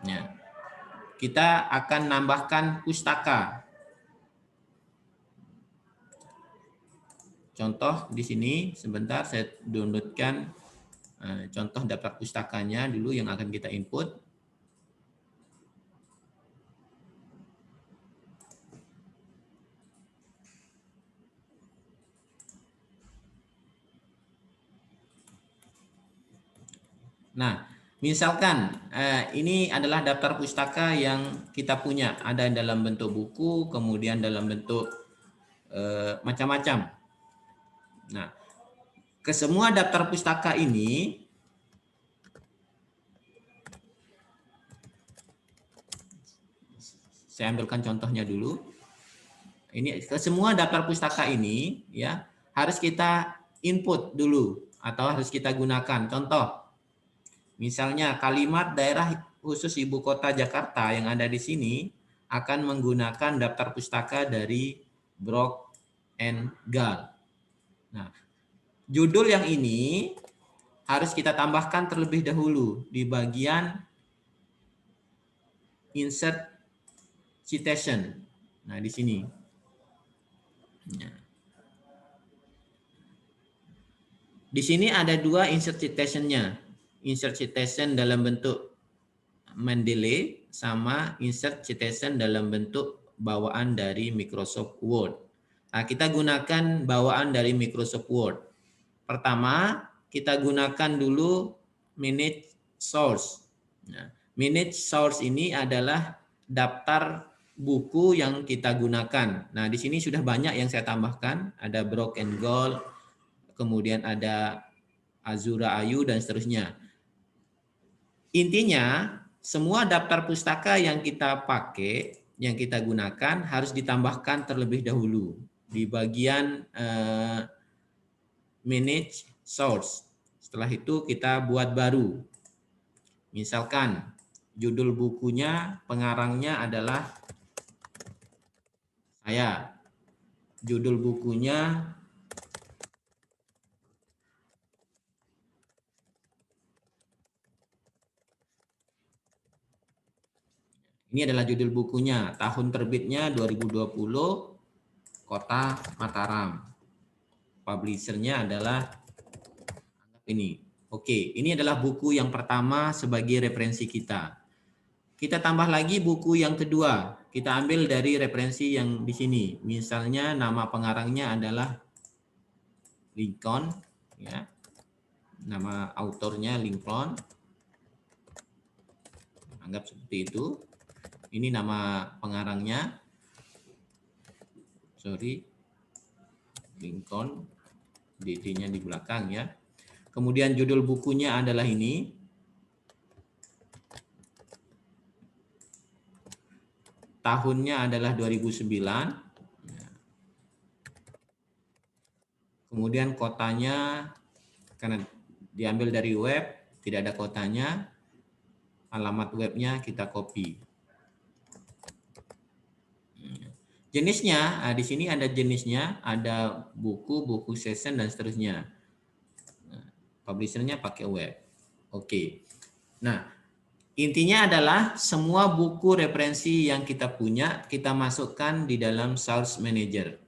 Ya. Kita akan nambahkan pustaka. Contoh di sini, sebentar saya downloadkan contoh daftar pustakanya dulu yang akan kita input. Nah, misalkan ini adalah daftar pustaka yang kita punya, ada dalam bentuk buku, kemudian dalam bentuk macam-macam. Nah, ke semua daftar pustaka ini saya ambilkan contohnya dulu. Ini ke semua daftar pustaka ini ya harus kita input dulu atau harus kita gunakan. Contoh, misalnya kalimat daerah khusus ibu kota Jakarta yang ada di sini akan menggunakan daftar pustaka dari Brock and Gall. Nah, judul yang ini harus kita tambahkan terlebih dahulu di bagian insert citation. Nah, di sini. Di sini ada dua insert citation-nya. Insert citation dalam bentuk Mendeley sama insert citation dalam bentuk bawaan dari Microsoft Word. Nah, kita gunakan bawaan dari Microsoft Word. Pertama, kita gunakan dulu manage source. Nah, manage source ini adalah daftar buku yang kita gunakan. Nah, di sini sudah banyak yang saya tambahkan. Ada Brock and Gall, kemudian ada Azura Ayu, dan seterusnya. Intinya, semua daftar pustaka yang kita pakai, yang kita gunakan harus ditambahkan terlebih dahulu di bagian manage source. Setelah itu kita buat baru. Misalkan judul bukunya, pengarangnya adalah saya. Judul bukunya ini adalah judul bukunya, tahun terbitnya 2020, Kota Mataram. Publishernya adalah ini. Oke, ini adalah buku yang pertama sebagai referensi kita. Kita tambah lagi buku yang kedua. Kita ambil dari referensi yang di sini. Misalnya nama pengarangnya adalah Lincoln, ya. Nama autornya Lincoln. Anggap seperti itu. Ini nama pengarangnya. Sorry. Lincoln. DT-nya di belakang ya. Kemudian judul bukunya adalah ini. Tahunnya adalah 2009. Kemudian kotanya karena diambil dari web, tidak ada kotanya. Alamat webnya kita copy. Jenisnya, di sini ada jenisnya, ada buku, buku session, dan seterusnya. Publishernya pakai web. Oke. Nah, intinya adalah semua buku referensi yang kita punya, kita masukkan di dalam Source Manager.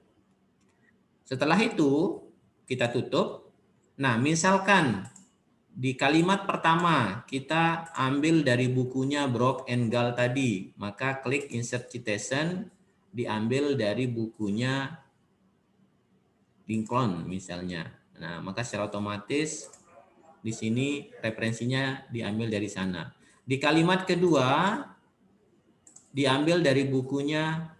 Setelah itu, kita tutup. Nah, misalkan Di kalimat pertama kita ambil dari bukunya Brock and Gall tadi, maka klik insert citation, diambil dari bukunya Lincoln misalnya. Nah, maka secara otomatis di sini referensinya diambil dari sana. Di kalimat kedua diambil dari bukunya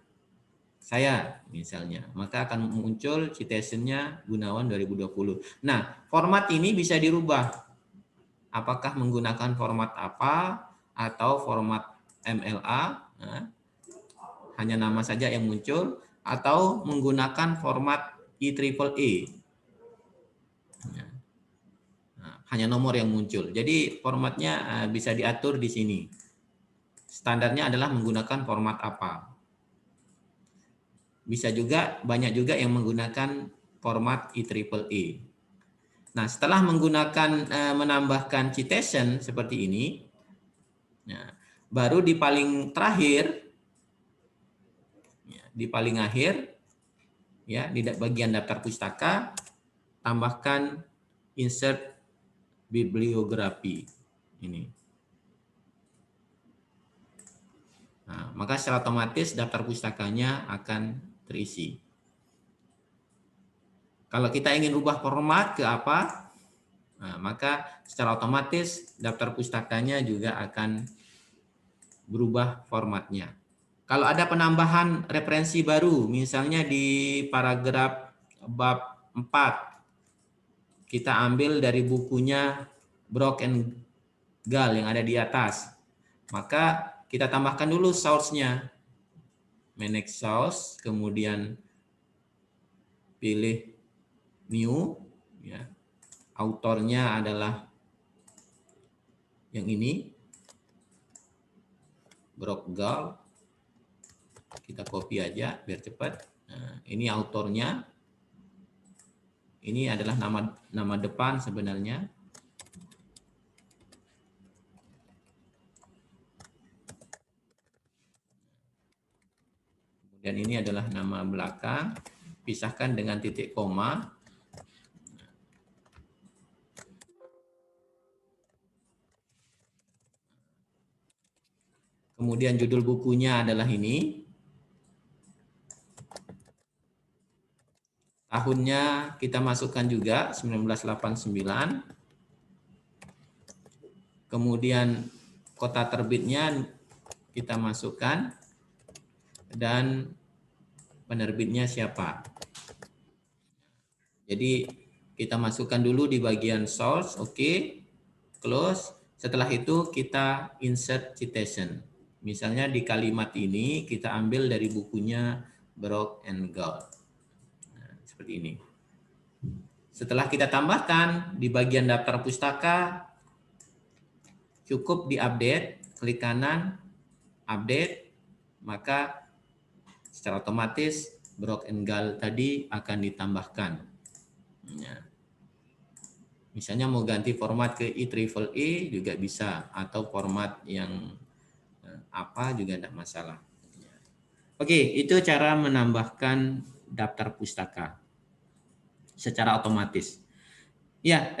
saya misalnya, maka akan muncul citation-nya Gunawan 2020. Nah, format ini bisa dirubah. Apakah menggunakan format apa atau format MLA, nah, hanya nama saja yang muncul, atau menggunakan format IEEE. Nah, hanya nomor yang muncul. Jadi formatnya bisa diatur di sini. Standarnya adalah menggunakan format apa. Bisa juga, banyak juga yang menggunakan format IEEE. Nah, setelah menggunakan menambahkan citation seperti ini, nah, baru di paling terakhir, ya, di paling akhir, ya, di bagian daftar pustaka, tambahkan insert bibliografi ini. Nah, maka secara otomatis daftar pustakanya akan terisi. Kalau kita ingin ubah format ke apa, nah, maka secara otomatis daftar pustakanya juga akan berubah formatnya. Kalau ada penambahan referensi baru, misalnya di paragraf bab 4, kita ambil dari bukunya Brock and Gall yang ada di atas, maka kita tambahkan dulu source-nya. Manage source, kemudian pilih new, ya. Autornya adalah yang ini, Brock Gall. Kita copy aja biar cepat. Nah, ini autornya. Ini adalah nama depan sebenarnya. Dan ini adalah nama belakang. Pisahkan dengan titik koma. Kemudian judul bukunya adalah ini. Tahunnya kita masukkan juga 1989. Kemudian kota terbitnya kita masukkan. Dan penerbitnya siapa. Jadi kita masukkan dulu di bagian source, oke, close. Setelah itu kita insert citation. Misalnya di kalimat ini kita ambil dari bukunya Brock and Gall. Nah, seperti ini. Setelah kita tambahkan di bagian daftar pustaka, cukup diupdate, klik kanan, update, maka secara otomatis Brock and Gall tadi akan ditambahkan. Ya. Misalnya mau ganti format ke IEEE juga bisa, atau format yang apa juga tidak masalah. Oke, itu cara menambahkan daftar pustaka secara otomatis. Ya,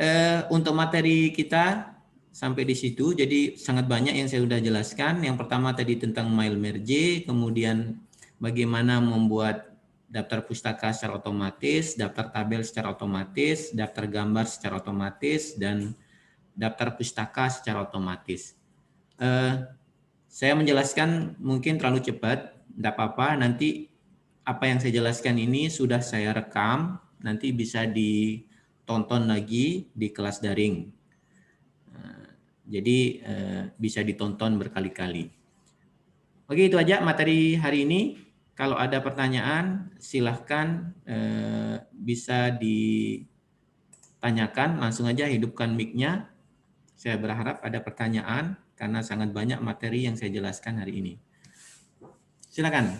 untuk materi kita sampai di situ. Jadi sangat banyak yang saya sudah jelaskan. Yang pertama tadi tentang mail merge, kemudian bagaimana membuat daftar pustaka secara otomatis, daftar tabel secara otomatis, daftar gambar secara otomatis, dan daftar pustaka secara otomatis. Saya menjelaskan mungkin terlalu cepat, tidak apa-apa. Nanti apa yang saya jelaskan ini sudah saya rekam, nanti bisa ditonton lagi di kelas daring. Jadi bisa ditonton berkali-kali. Oke, itu aja materi hari ini. Kalau ada pertanyaan, silahkan bisa ditanyakan. Langsung aja hidupkan mic-nya. Saya berharap ada pertanyaan karena sangat banyak materi yang saya jelaskan hari ini. Silakan.